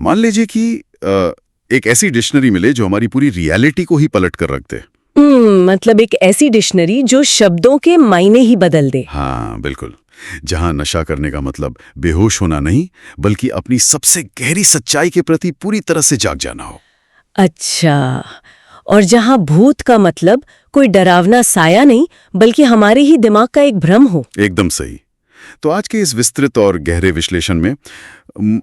मान लीजिए कि एक ऐसी डिक्शनरी मिले जो हमारी पूरी रियलिटी को ही पलट कर रख दे। मतलब एक ऐसी डिक्शनरी जो शब्दों के मायने ही बदल दे। हाँ बिल्कुल, जहां नशा करने का मतलब बेहोश होना नहीं, बल्कि अपनी सबसे गहरी सच्चाई के प्रति पूरी तरह से जाग जाना हो। अच्छा, और जहां भूत का मतलब कोई डरावना साया नहीं, बल्कि हमारे ही दिमाग का एक भ्रम हो। एकदम सही। तो आज के इस विस्तृत और गहरे विश्लेषण में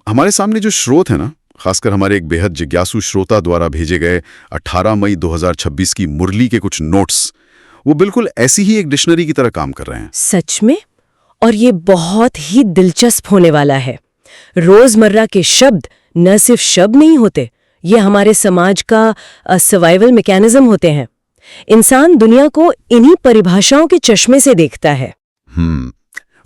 हमारे सामने जो स्रोत है ना, खासकर हमारे एक बेहद जिज्ञासु श्रोता द्वारा भेजे गए 18 मई 2026 की मुरली के कुछ नोट्स, वो बिल्कुल ऐसी ही एक डिक्शनरी की तरह काम कर रहे हैं। सच में? और ये बहुत ही दिलचस्प होने वाला है। रोजमर्रा के शब्द न सिर्फ शब्द नहीं होते, ये हमारे समाज का सर्वाइवल मैकेनिज्म होते हैं। इंसान दुनिया को इन्हीं परिभाषाओं के चश्मे से देखता है।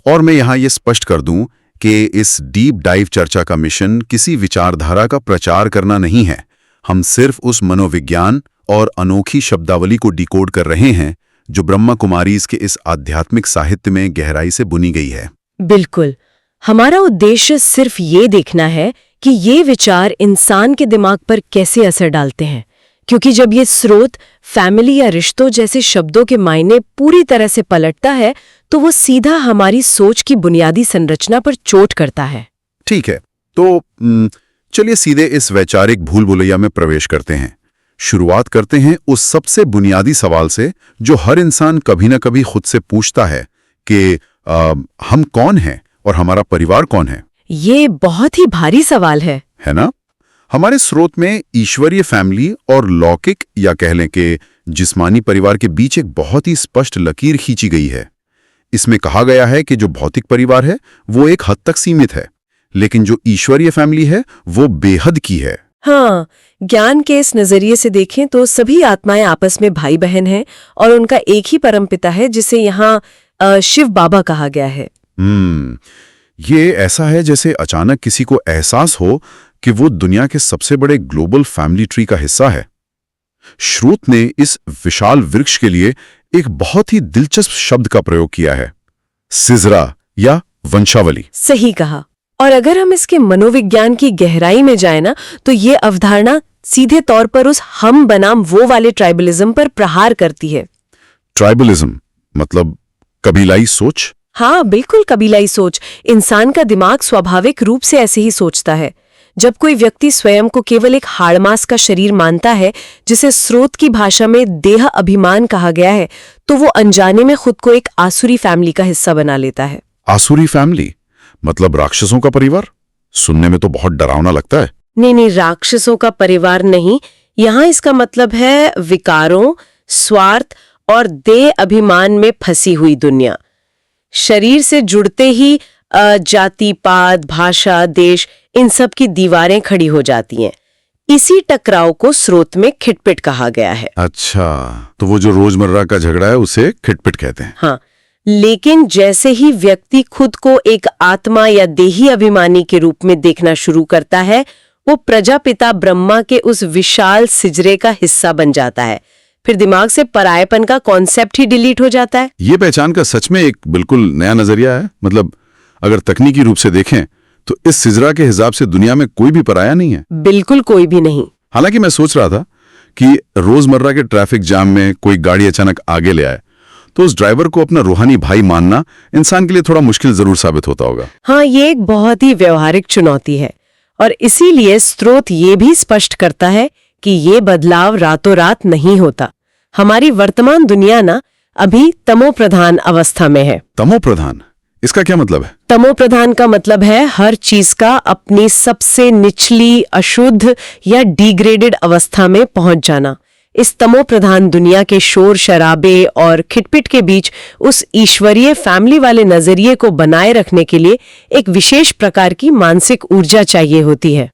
और मैं यहाँ ये स्पष्ट कर दूं कि इस डीप डाइव चर्चा का मिशन किसी विचारधारा का प्रचार करना नहीं है। हम सिर्फ उस मनोविज्ञान और अनोखी शब्दावली को डिकोड कर रहे हैं जो ब्रह्मा कुमारीज के इस आध्यात्मिक साहित्य में गहराई से बुनी गई है। बिल्कुल, हमारा उद्देश्य सिर्फ ये देखना है कि ये विचार इंसान के दिमाग पर कैसे असर डालते हैं, क्योंकि जब ये स्रोत फैमिली या रिश्तों जैसे शब्दों के मायने पूरी तरह से पलटता है, तो वो सीधा हमारी सोच की बुनियादी संरचना पर चोट करता है। ठीक है, तो चलिए सीधे इस वैचारिक भूल भुलैया में प्रवेश करते हैं। शुरुआत करते हैं उस सबसे बुनियादी सवाल से जो हर इंसान कभी न कभी खुद से पूछता है कि हम कौन हैं और हमारा परिवार कौन है। ये बहुत ही भारी सवाल है ना? हमारे स्रोत में ईश्वरीय फैमिली और लौकिक या कह लें कि जिस्मानी परिवार के बीच एक बहुत ही स्पष्ट लकीर खींची गई है। इसमें कहा गया है कि जो भौतिक परिवार है वो एक हद तक सीमित है, लेकिन जो ईश्वरीय फैमिली है वो बेहद की है। हाँ, ज्ञान के इस नजरिए से देखें तो सभी आत्माएं आपस में भाई बहन हैं और उनका एक ही परमपिता है, जिसे यहाँ शिव बाबा कहा गया है। ये ऐसा है जैसे अचानक किसी को एहसास हो कि वो दुनिया के सबसे बड़े ग्लोबल फैमिली ट्री का हिस्सा है। श्रोत ने इस विशाल वृक्ष के लिए एक बहुत ही दिलचस्प शब्द का प्रयोग किया है, सिजरा या वंशावली। सही कहा। और अगर हम इसके मनोविज्ञान की गहराई में जाए ना, तो ये अवधारणा सीधे तौर पर उस हम बनाम वो वाले ट्राइबलिज्म पर प्रहार करती है। ट्राइबलिज्म मतलब कबीलाई सोच? हाँ बिल्कुल, कबीलाई सोच। इंसान का दिमाग स्वाभाविक रूप से ऐसे ही सोचता है। जब कोई व्यक्ति स्वयं को केवल एक हाड़मास का शरीर मानता है, जिसे स्रोत की भाषा में देह अभिमान कहा गया है, तो वो अनजाने में खुद को एक आसुरी फैमिली का हिस्सा बना लेता है। आसुरी फैमिली मतलब राक्षसों का परिवार? सुनने में तो बहुत डरावना लगता है। नहीं, राक्षसों का परिवार नहीं। यहाँ इसका मतलब है विकारों, स्वार्थ और देह अभिमान में फंसी हुई दुनिया। शरीर से जुड़ते ही जाति, पात, भाषा, देश, इन सब की दीवारें खड़ी हो जाती हैं। इसी टकराव को स्रोत में खिटपिट कहा गया है। अच्छा, तो वो जो रोजमर्रा का झगड़ा है उसे खिटपिट कहते हैं। हाँ, लेकिन जैसे ही व्यक्ति खुद को एक आत्मा या देही अभिमानी के रूप में देखना शुरू करता है, वो प्रजापिता ब्रह्मा के उस विशाल सिजरे का हिस्सा बन जाता है। फिर दिमाग से परायेपन का कॉन्सेप्ट ही डिलीट हो जाता है। ये पहचान का सच में एक बिल्कुल नया नजरिया है। मतलब अगर तकनीकी रूप से देखें तो इस सिजरा के हिसाब से दुनिया में कोई भी पराया नहीं है। बिल्कुल कोई भी नहीं। हालांकि मैं सोच रहा था कि रोजमर्रा के ट्रैफिक जाम में कोई गाड़ी अचानक आगे ले आए तो उस ड्राइवर को अपना रूहानी भाई मानना इंसान के लिए थोड़ा मुश्किल जरूर साबित होता होगा। हाँ, ये एक बहुत ही व्यवहारिक चुनौती है और इसीलिए स्रोत ये भी स्पष्ट करता है कि ये बदलाव रातों रात नहीं होता। हमारी वर्तमान दुनिया ना अभी तमोप्रधान अवस्था में है। तमोप्रधान, इसका क्या मतलब है? तमोप्रधान का मतलब है हर चीज का अपनी सबसे निचली, अशुद्ध या डिग्रेडेड अवस्था में पहुंच जाना। इस तमोप्रधान दुनिया के शोर शराबे और खिटपिट के बीच उस ईश्वरीय फैमिली वाले नजरिए को बनाए रखने के लिए एक विशेष प्रकार की मानसिक ऊर्जा चाहिए होती है।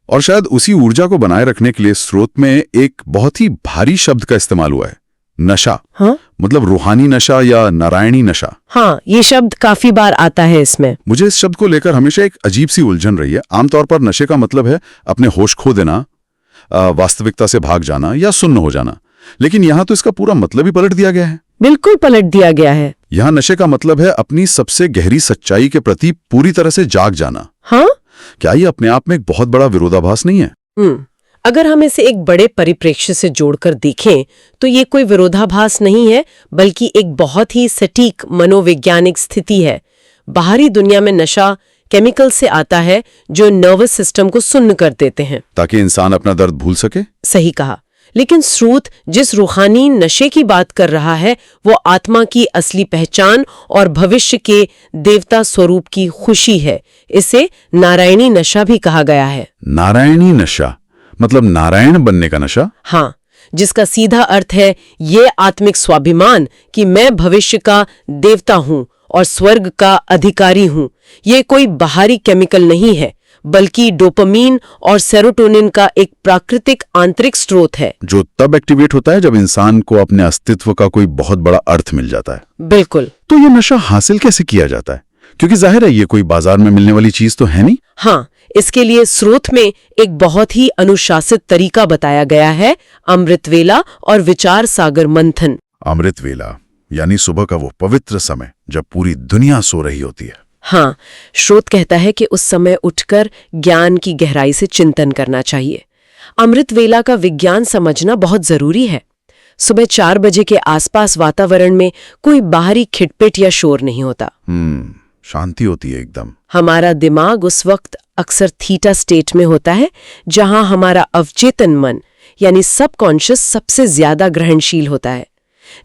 और शायद उसी ऊर्जा को बनाए रखने के लिए स्रोत में एक बहुत ही भारी शब्द का इस्तेमाल हुआ है, नशा। हाँ? मतलब रूहानी नशा या नारायणी नशा। हाँ, ये शब्द काफी बार आता है इसमें। मुझे इस शब्द को लेकर हमेशा एक अजीब सी उलझन रही है। आमतौर पर नशे का मतलब है अपने होश खो देना, वास्तविकता से भाग जाना या सुन्न हो जाना, लेकिन यहाँ तो इसका पूरा मतलब ही पलट दिया गया है। बिल्कुल पलट दिया गया है। यहाँ नशे का मतलब है अपनी सबसे गहरी सच्चाई के प्रति पूरी तरह से जाग जाना। हाँ? क्या ये अपने आप में एक बहुत बड़ा विरोधाभास नहीं है? अगर हम इसे एक बड़े परिप्रेक्ष्य से जोड़कर देखें तो ये कोई विरोधाभास नहीं है, बल्कि एक बहुत ही सटीक मनोवैज्ञानिक स्थिति है। बाहरी दुनिया में नशा केमिकल से आता है जो नर्वस सिस्टम को सुन्न कर देते हैं, ताकि इंसान अपना दर्द भूल सके। सही कहा। लेकिन स्रोत जिस रूहानी नशे की बात कर रहा है वो आत्मा की असली पहचान और भविष्य के देवता स्वरूप की खुशी है। इसे नारायणी नशा भी कहा गया है। नारायणी नशा मतलब नारायण बनने का नशा? हाँ, जिसका सीधा अर्थ है ये आत्मिक स्वाभिमान कि मैं भविष्य का देवता हूँ और स्वर्ग का अधिकारी हूँ। ये कोई बाहरी केमिकल नहीं है, बल्कि डोपामीन और सेरोटोनिन का एक प्राकृतिक आंतरिक स्रोत है, जो तब एक्टिवेट होता है जब इंसान को अपने अस्तित्व का कोई बहुत बड़ा अर्थ मिल जाता है। बिल्कुल। तो ये नशा हासिल कैसे किया जाता है? क्योंकि जाहिर है ये कोई बाजार में मिलने वाली चीज तो है नहीं। हाँ, इसके लिए स्रोत में एक बहुत ही अनुशासित तरीका बताया गया है, अमृत वेला और विचार सागर मंथन। अमृत वेला यानी सुबह का वो पवित्र समय जब पूरी दुनिया सो रही होती है। हाँ, स्रोत कहता है कि उस समय उठकर ज्ञान की गहराई से चिंतन करना चाहिए। अमृत वेला का विज्ञान समझना बहुत जरूरी है। सुबह 4 बजे के आसपास वातावरण में कोई बाहरी खिटपिट या शोर नहीं होता। शांति होती है एकदम। हमारा दिमाग उस वक्त अक्सर थीटा स्टेट में होता है, जहां हमारा अवचेतन मन यानी सबकॉन्शियस सबसे ज्यादा ग्रहणशील होता है।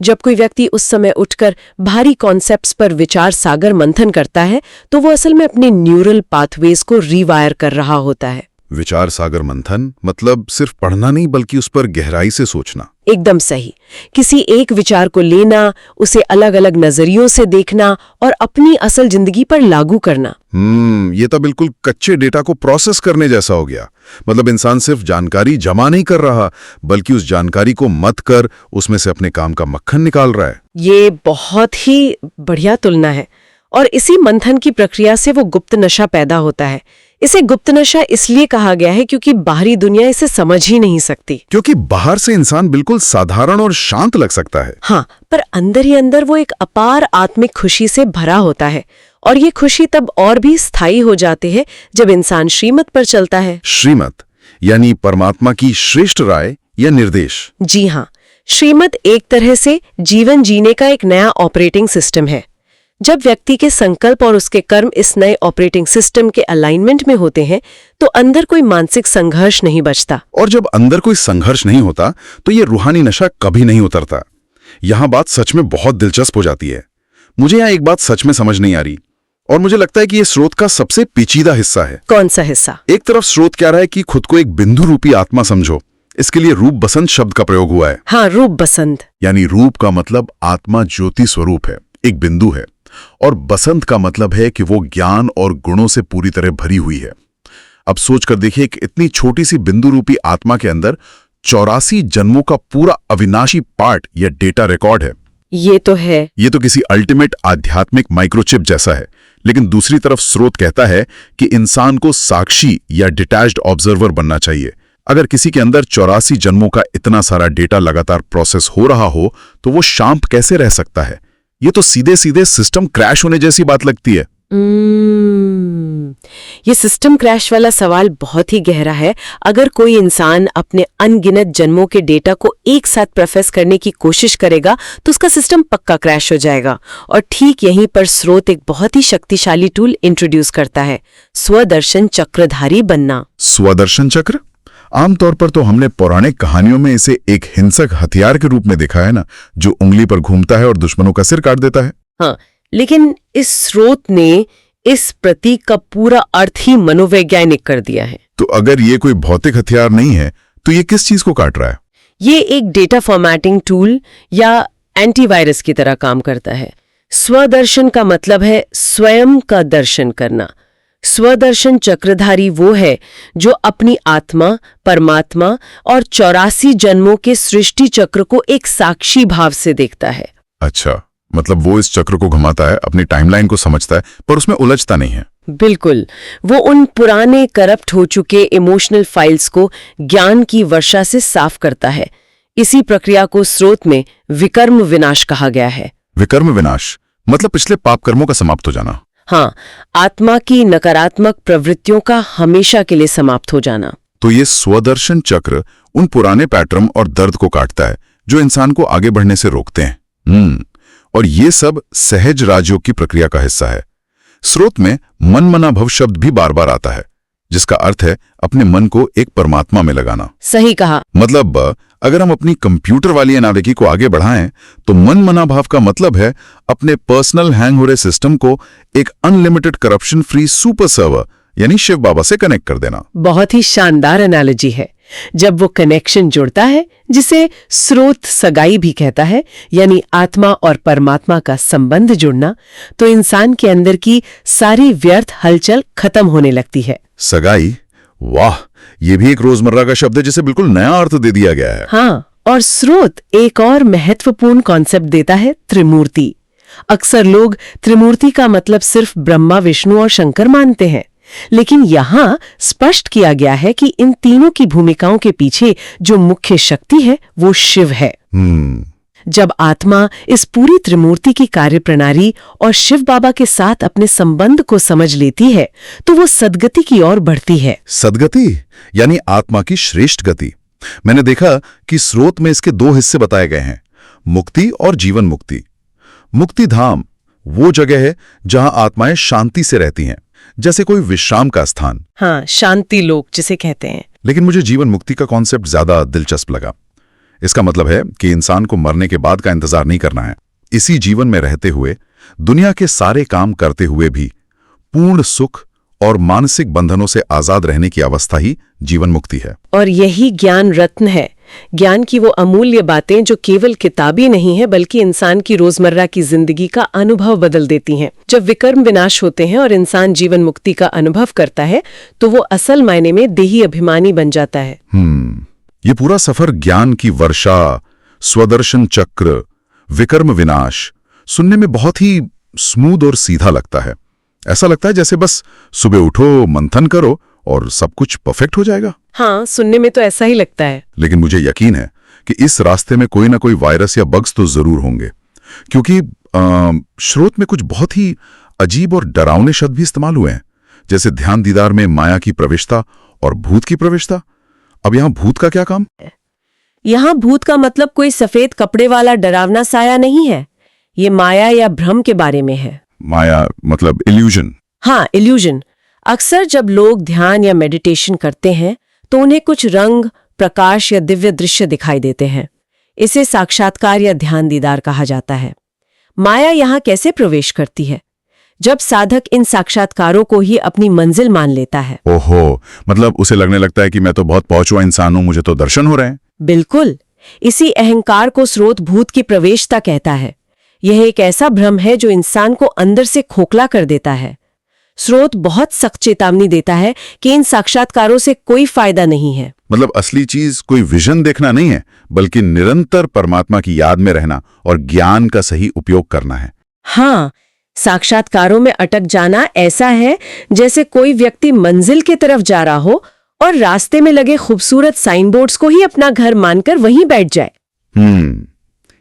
जब कोई व्यक्ति उस समय उठकर भारी कॉन्सेप्ट्स पर विचार सागर मंथन करता है तो वो असल में अपने न्यूरल पाथवेज को रीवायर कर रहा होता है। विचार सागर मंथन मतलब सिर्फ पढ़ना नहीं, बल्कि उस पर गहराई से सोचना। एकदम सही। किसी एक विचार को लेना, उसे अलग अलग नजरियों से देखना और अपनी असल जिंदगी पर लागू करना। ये तो बिल्कुल कच्चे डेटा को प्रोसेस करने जैसा हो गया। मतलब इंसान सिर्फ जानकारी जमा नहीं कर रहा, बल्कि उस जानकारी को मत कर उसमें से अपने काम का मक्खन निकाल रहा है। ये बहुत ही बढ़िया तुलना है। और इसी मंथन की प्रक्रिया से वो गुप्त नशा पैदा होता है। इसे गुप्त नशा इसलिए कहा गया है क्योंकि बाहरी दुनिया इसे समझ ही नहीं सकती। क्योंकि बाहर से इंसान बिल्कुल साधारण और शांत लग सकता है। हाँ, पर अंदर ही अंदर वो एक अपार आत्मिक खुशी से भरा होता है। और ये खुशी तब और भी स्थायी हो जाती है जब इंसान श्रीमत पर चलता है। श्रीमत यानी परमात्मा की श्रेष्ठ राय या निर्देश। जी हाँ, श्रीमत एक तरह से जीवन जीने का एक नया ऑपरेटिंग सिस्टम है। जब व्यक्ति के संकल्प और उसके कर्म इस नए ऑपरेटिंग सिस्टम के अलाइनमेंट में होते हैं तो अंदर कोई मानसिक संघर्ष नहीं बचता। और जब अंदर कोई संघर्ष नहीं होता तो ये रूहानी नशा कभी नहीं उतरता। यहां बात सच में बहुत दिलचस्प हो जाती है। मुझे यहां एक बात सच में समझ नहीं आ रही, और मुझे लगता है कि ये स्रोत का सबसे पेचीदा हिस्सा है। कौन सा हिस्सा? एक तरफ स्रोत कह रहा है कि खुद को एक बिंदु रूपी आत्मा समझो। इसके लिए रूप बसंत शब्द का प्रयोग हुआ है। हाँ, रूप बसंत यानी रूप का मतलब आत्मा ज्योति स्वरूप है, एक बिंदु है, और बसंत का मतलब है कि वो ज्ञान और गुणों से पूरी तरह भरी हुई है। अब सोच कर देखिए, एक इतनी छोटी सी बिंदु रूपी आत्मा के अंदर 84 जन्मों का पूरा अविनाशी पार्ट या डेटा रिकॉर्ड है। ये तो है। ये तो किसी अल्टीमेट आध्यात्मिक माइक्रोचिप जैसा है। लेकिन दूसरी तरफ स्रोत कहता है कि इंसान को साक्षी या डिटैच्ड ऑब्जर्वर बनना चाहिए। अगर किसी के अंदर 84 जन्मों का इतना सारा डेटा लगातार प्रोसेस हो रहा हो तो वो शांत कैसे रह सकता है? ये तो सीधे सीधे सिस्टम क्रैश होने जैसी बात लगती है। ये सिस्टम क्रैश वाला सवाल बहुत ही गहरा है। अगर कोई इंसान अपने अनगिनत जन्मों के डेटा को एक साथ प्रोसेस करने की कोशिश करेगा तो उसका सिस्टम पक्का क्रैश हो जाएगा। और ठीक यहीं पर स्रोत एक बहुत ही शक्तिशाली टूल इंट्रोड्यूस करता है, स्वदर्शन चक्रधारी बनना। स्वदर्शन चक्र? आमतौर पर तो हमने पौराणिक कहानियों में इसे एक हिंसक हथियार के रूप में देखा है ना, जो उंगली पर घूमता है और दुश्मनों का सिर काट देता है। हाँ, लेकिन इस स्रोत ने इस प्रतीक का पूरा अर्थ ही मनोवैज्ञानिक कर दिया है। तो अगर ये कोई भौतिक हथियार नहीं है तो ये किस चीज को काट रहा है? ये एक डेटा फॉर्मेटिंग टूल या एंटीवायरस की तरह काम करता है। स्वदर्शन का मतलब है स्वयं का दर्शन करना। स्वदर्शन चक्रधारी वो है जो अपनी आत्मा, परमात्मा और 84 जन्मों के सृष्टि चक्र को एक साक्षी भाव से देखता है। अच्छा, मतलब वो इस चक्र को घुमाता है, अपनी टाइमलाइन को समझता है, पर उसमें उलझता नहीं है। बिल्कुल, वो उन पुराने करप्ट हो चुके इमोशनल फाइल्स को ज्ञान की वर्षा से साफ करता है। इसी प्रक्रिया को स्रोत में विकर्म विनाश कहा गया है। विकर्म विनाश मतलब पिछले पाप कर्मों का समाप्त हो जाना। हाँ, आत्मा की नकारात्मक प्रवृत्तियों का हमेशा के लिए समाप्त हो जाना। तो ये स्वदर्शन चक्र उन पुराने पैटर्न और दर्द को काटता है जो इंसान को आगे बढ़ने से रोकते हैं। और ये सब सहज राजयोग की प्रक्रिया का हिस्सा है। स्रोत में मन मना भव शब्द भी बार बार आता है, जिसका अर्थ है अपने मन को एक परमात्मा में लगाना। सही कहा। मतलब अगर हम अपनी कंप्यूटर वाली एनालॉजी को आगे बढ़ाएं तो मन मना भाव का मतलब है अपने पर्सनल हैंग हो रहे सिस्टम को एक unlimited corruption free super server यानी शिव बाबा से कनेक्ट कर देना। बहुत ही शानदार एनालॉजी है। जब वो कनेक्शन जुड़ता है, जिसे स्रोत सगाई भी कहता है, यानी आत्मा और परमात्मा का संबंध जुड़ना, तो इंसान के अंदर की सारी व्यर्थ हलचल खत्म होने लगती है। सगाई, वाह, ये भी एक रोजमर्रा का शब्द है जिसे बिल्कुल नया अर्थ दे दिया गया है। हाँ, और स्रोत एक और महत्वपूर्ण कॉन्सेप्ट देता है, त्रिमूर्ति। अक्सर लोग त्रिमूर्ति का मतलब सिर्फ ब्रह्मा, विष्णु और शंकर मानते हैं, लेकिन यहाँ स्पष्ट किया गया है कि इन तीनों की भूमिकाओं के पीछे जो मुख्य शक्ति है वो शिव है। जब आत्मा इस पूरी त्रिमूर्ति की कार्यप्रणाली और शिव बाबा के साथ अपने संबंध को समझ लेती है तो वो सद्गति की ओर बढ़ती है। सद्गति यानी आत्मा की श्रेष्ठ गति। मैंने देखा कि स्रोत में इसके दो हिस्से बताए गए हैं, मुक्ति और जीवन मुक्ति। मुक्ति धाम वो जगह है जहां आत्माएं शांति से रहती हैं, जैसे कोई विश्राम का स्थान। हाँ, शांति लोक जिसे कहते हैं। लेकिन मुझे जीवन मुक्ति का कॉन्सेप्ट ज्यादा दिलचस्प लगा। इसका मतलब है कि इंसान को मरने के बाद का इंतजार नहीं करना है। इसी जीवन में रहते हुए, दुनिया के सारे काम करते हुए भी पूर्ण सुख और मानसिक बंधनों से आजाद रहने की अवस्था ही जीवन मुक्ति है। और यही ज्ञान रत्न है। ज्ञान की वो अमूल्य बातें जो केवल किताबी नहीं है बल्कि इंसान की रोजमर्रा की जिंदगी का अनुभव बदल देती हैं। जब विकर्म विनाश होते हैं और इंसान जीवन मुक्ति का अनुभव करता है तो वो असल मायने में देही अभिमानी बन जाता है। ये पूरा सफर ज्ञान की वर्षा, स्वदर्शन चक्र, विकर्म विनाश सुनने में बहुत ही स्मूथ और सीधा लगता है। ऐसा लगता है जैसे बस सुबह उठो, मंथन करो और सब कुछ परफेक्ट हो जाएगा। हाँ, सुनने में तो ऐसा ही लगता है। लेकिन मुझे यकीन है कि इस रास्ते में कोई ना कोई वायरस या बग्स तो जरूर होंगे, क्योंकि स्रोत में कुछ बहुत ही अजीब और डरावने शब्द भी इस्तेमाल हुए हैं, जैसे ध्यान दीदार में माया की प्रविष्टता और भूत की प्रविष्टता। अब यहाँ भूत का क्या काम? यहाँ भूत का मतलब कोई सफेद कपड़े वाला डरावना साया नहीं है। ये माया या भ्रम के बारे में है। माया मतलब इल्यूजन। हाँ, इल्यूजन। अक्सर जब लोग ध्यान या मेडिटेशन करते हैं तो उन्हें कुछ रंग, प्रकाश या दिव्य दृश्य दिखाई देते हैं। इसे साक्षात्कार या ध्यान दीदार कहा जाता है। माया यहाँ कैसे प्रवेश करती है? जब साधक इन साक्षात्कारों को ही अपनी मंजिल मान लेता है। ओहो, मतलब उसे लगने लगता है कि मैं तो बहुत पहुंच हुआ इंसान हूं, मुझे तो दर्शन हो रहे हैं। बिल्कुल, इसी अहंकार को स्रोत भूत की प्रवेशता कहता है। यह एक ऐसा भ्रम है जो इंसान को अंदर से खोखला कर देता है। स्रोत बहुत सख्त चेतावनी देता है कि इन साक्षात्कारों से कोई फायदा नहीं है। मतलब असली चीज कोई विजन देखना नहीं है, बल्कि निरंतर परमात्मा की याद में रहना और ज्ञान का सही उपयोग करना है। हाँ, साक्षात्कारों में अटक जाना ऐसा है जैसे कोई व्यक्ति मंजिल की तरफ जा रहा हो और रास्ते में लगे खूबसूरत साइन बोर्ड्स को ही अपना घर मानकर वहीं बैठ जाए।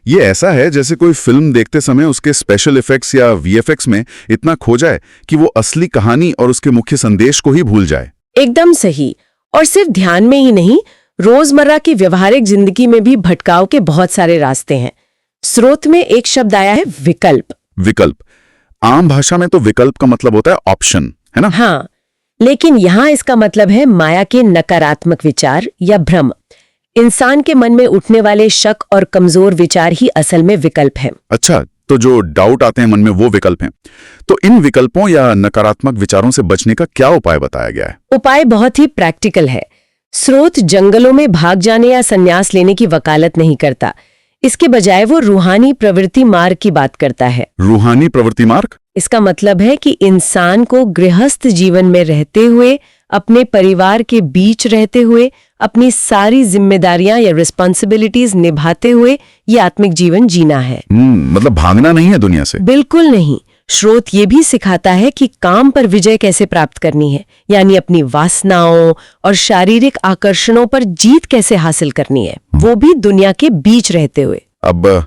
ये ऐसा है जैसे कोई फिल्म देखते समय उसके स्पेशल इफेक्ट्स या वीएफएक्स में इतना खो जाए कि वो असली कहानी और उसके मुख्य संदेश को ही भूल जाए। एकदम सही। और सिर्फ ध्यान में ही नहीं, रोजमर्रा की व्यवहारिक जिंदगी में भी भटकाव के बहुत सारे रास्ते हैं। स्रोत में एक शब्द आया है, विकल्प। विकल्प, आम भाषा में तो विकल्प का मतलब होता है ऑप्शन, है ना? हाँ, लेकिन यहाँ इसका मतलब है माया के नकारात्मक विचार या भ्रम। इंसान के मन में उठने वाले शक और कमजोर विचार ही असल में विकल्प हैं। अच्छा, तो जो डाउट आते हैं मन में वो विकल्प हैं। तो इन विकल्पों या नकारात्मक विचारों से बचने का क्या उपाय बताया गया है? उपाय बहुत ही प्रैक्टिकल है। स्रोत जंगलों में भाग जाने या संन्यास लेने की वकालत नहीं करता। इसके बजाय वो रूहानी प्रवृत्ति मार्ग की बात करता है। रूहानी प्रवृत्ति मार्ग? इसका मतलब है कि इंसान को गृहस्थ जीवन में रहते हुए, अपने परिवार के बीच रहते हुए, अपनी सारी जिम्मेदारियां या रिस्पॉन्सिबिलिटीज निभाते हुए ये आत्मिक जीवन जीना है। मतलब भागना नहीं है दुनिया से? बिल्कुल नहीं। स्रोत ये भी सिखाता है कि काम पर विजय कैसे प्राप्त करनी है, यानी अपनी वासनाओं और शारीरिक आकर्षणों पर जीत कैसे हासिल करनी है, वो भी दुनिया के बीच रहते हुए। अब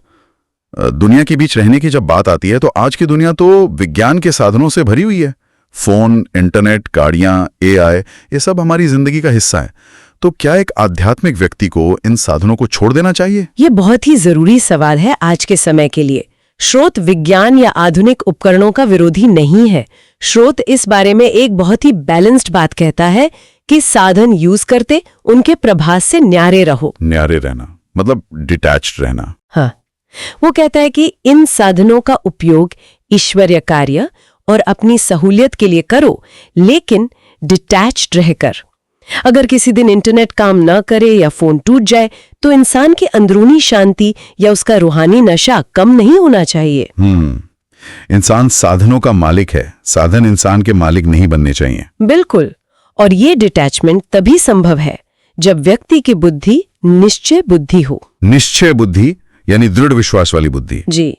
दुनिया के बीच रहने की जब बात आती है तो आज की दुनिया तो विज्ञान के साधनों से भरी हुई है। फोन, इंटरनेट, गाड़ियां, एआई, ये सब हमारी जिंदगी का हिस्सा है। तो क्या एक आध्यात्मिक व्यक्ति को इन साधनों को छोड़ देना चाहिए? ये बहुत ही जरूरी सवाल है आज के समय के लिए। स्रोत विज्ञान या आधुनिक उपकरणों का विरोधी नहीं है। स्रोत इस बारे में एक बहुत ही बैलेंस्ड बात कहता है कि साधन यूज करते उनके प्रभास से न्यारे रहो। न्यारे रहना मतलब डिटैच्ड रहना। हाँ, वो कहता है कि इन साधनों का उपयोग ईश्वरीय कार्य और अपनी सहूलियत के लिए करो, लेकिन डिटैच्ड रहकर। अगर किसी दिन इंटरनेट काम न करे या फोन टूट जाए तो इंसान की अंदरूनी शांति या उसका रूहानी नशा कम नहीं होना चाहिए। इंसान साधनों का मालिक है, साधन इंसान के मालिक नहीं बनने चाहिए। बिल्कुल। और ये डिटैचमेंट तभी संभव है जब व्यक्ति की बुद्धि निश्चय बुद्धि हो। निश्चय बुद्धि यानी दृढ़ विश्वास वाली बुद्धि। जी,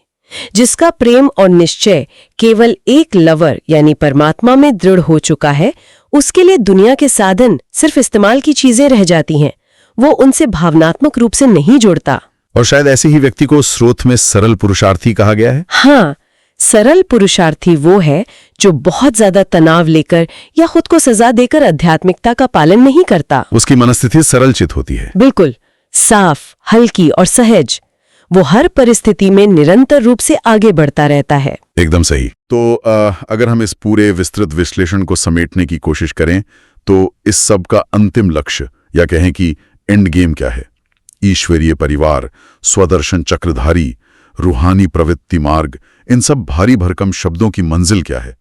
जिसका प्रेम और निश्चय केवल एक लवर यानी परमात्मा में दृढ़ हो चुका है। उसके लिए दुनिया के साधन सिर्फ इस्तेमाल की चीजें रह जाती हैं, वो उनसे भावनात्मक रूप से नहीं जोड़ता। और शायद ऐसे ही व्यक्ति को स्रोत में सरल पुरुषार्थी कहा गया है। हाँ, सरल पुरुषार्थी वो है जो बहुत ज्यादा तनाव लेकर या खुद को सजा देकर आध्यात्मिकता का पालन नहीं करता। उसकी मनस्थिति सरल चित होती है। बिल्कुल, साफ, हल्की और सहज। वो हर परिस्थिति में निरंतर रूप से आगे बढ़ता रहता है। एकदम सही। तो अगर हम इस पूरे विस्तृत विश्लेषण को समेटने की कोशिश करें तो इस सब का अंतिम लक्ष्य या कहें कि एंड गेम क्या है? ईश्वरीय परिवार, स्वदर्शन चक्रधारी, रूहानी प्रवृत्ति मार्ग, इन सब भारी भरकम शब्दों की मंजिल क्या है?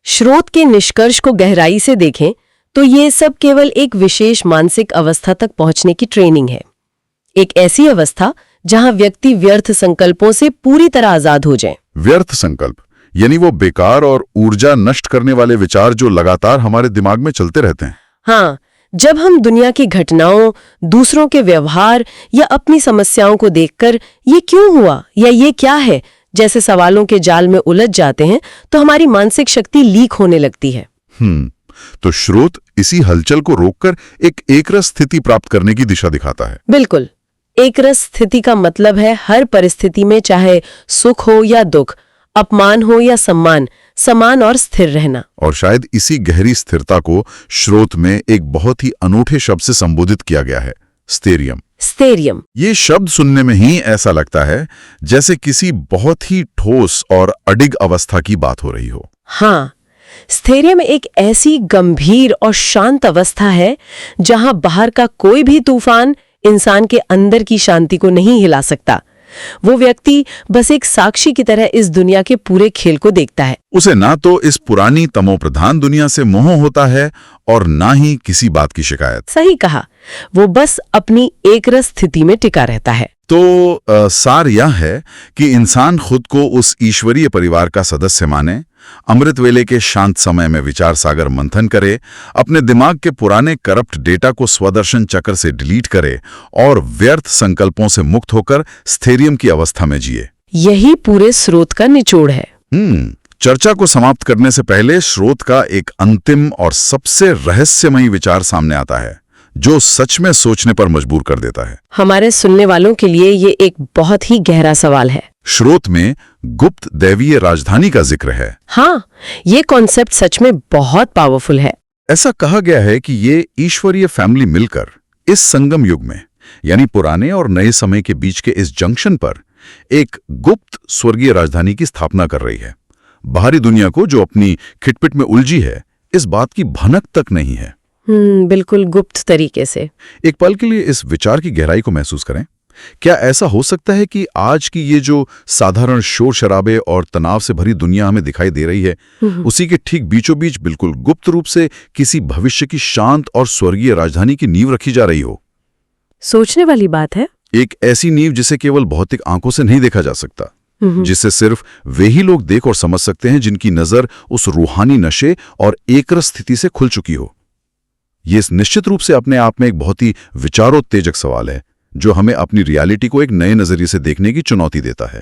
स्रोत के निष्कर्ष को गहराई से देखें तो ये सब केवल एक विशेष मानसिक अवस्था तक पहुंचने की ट्रेनिंग है। एक ऐसी अवस्था जहां व्यक्ति व्यर्थ संकल्पों से पूरी तरह आजाद हो जाए। व्यर्थ संकल्प यानी वो बेकार और ऊर्जा नष्ट करने वाले विचार जो लगातार हमारे दिमाग में चलते रहते हैं। हाँ, जब हम दुनिया की घटनाओं, दूसरों के व्यवहार या अपनी समस्याओं को देखकर ये क्यों हुआ या ये क्या है जैसे सवालों के जाल में उलझ जाते हैं तो हमारी मानसिक शक्ति लीक होने लगती है। तो स्रोत इसी हलचल को रोककर एक एकरस स्थिति प्राप्त करने की दिशा दिखाता है। बिल्कुल। एकरस स्थिति का मतलब है हर परिस्थिति में, चाहे सुख हो या दुख, अपमान हो या सम्मान, समान और स्थिर रहना। और शायद इसी गहरी स्थिरता को स्रोत में एक बहुत ही अनूठे शब्द से संबोधित किया गया है, स्थैर्यम। स्थैर्यम। ये शब्द सुनने में ही ऐसा लगता है जैसे किसी बहुत ही ठोस और अडिग अवस्था की बात हो रही हो। हाँ, स्थैर्यम एक ऐसी गंभीर और शांत अवस्था है जहां बाहर का कोई भी तूफान इंसान के अंदर की शांति को नहीं हिला सकता। वो व्यक्ति बस एक साक्षी की तरह इस दुनिया के पूरे खेल को देखता है। उसे ना तो इस पुरानी तमोप्रधान दुनिया से मोह होता है और ना ही किसी बात की शिकायत। सही कहा। वो बस अपनी एकरस स्थिति में टिका रहता है। तो सार यह है कि इंसान खुद को उस ईश्वरीय परिवार का सदस्य माने, अमृत वेले के शांत समय में विचार सागर मंथन करे, अपने दिमाग के पुराने करप्ट डेटा को स्वदर्शन चक्र से डिलीट करे और व्यर्थ संकल्पों से मुक्त होकर स्थैर्यम की अवस्था में जिए। यही पूरे स्रोत का निचोड़ है। चर्चा को समाप्त करने से पहले स्रोत का एक अंतिम और सबसे रहस्यमयी विचार सामने आता है जो सच में सोचने पर मजबूर कर देता है। हमारे सुनने वालों के लिए ये एक बहुत ही गहरा सवाल है। स्रोत में गुप्त दैवीय राजधानी का जिक्र है। हाँ, ये कॉन्सेप्ट सच में बहुत पावरफुल है। ऐसा कहा गया है कि ये ईश्वरीय फैमिली मिलकर इस संगम युग में यानी पुराने और नए समय के बीच के इस जंक्शन पर एक गुप्त स्वर्गीय राजधानी की स्थापना कर रही है। बाहरी दुनिया को जो अपनी खिटपिट में उलझी है इस बात की भनक तक नहीं है। बिल्कुल गुप्त तरीके से। एक पल के लिए इस विचार की गहराई को महसूस करें। क्या ऐसा हो सकता है कि आज की ये जो साधारण शोर शराबे और तनाव से भरी दुनिया हमें दिखाई दे रही है उसी के ठीक बीचों बीच बिल्कुल गुप्त रूप से किसी भविष्य की शांत और स्वर्गीय राजधानी की नींव रखी जा रही हो? सोचने वाली बात है। एक ऐसी नींव जिसे केवल भौतिक आंखों से नहीं देखा जा सकता, जिसे सिर्फ वे ही लोग देख और समझ सकते हैं जिनकी नजर उस रूहानी नशे और एकरस स्थिति से खुल चुकी हो। ये निश्चित रूप से अपने आप में एक बहुत ही विचारोत्तेजक सवाल है जो हमें अपनी रियलिटी को एक नए नजरिए से देखने की चुनौती देता है।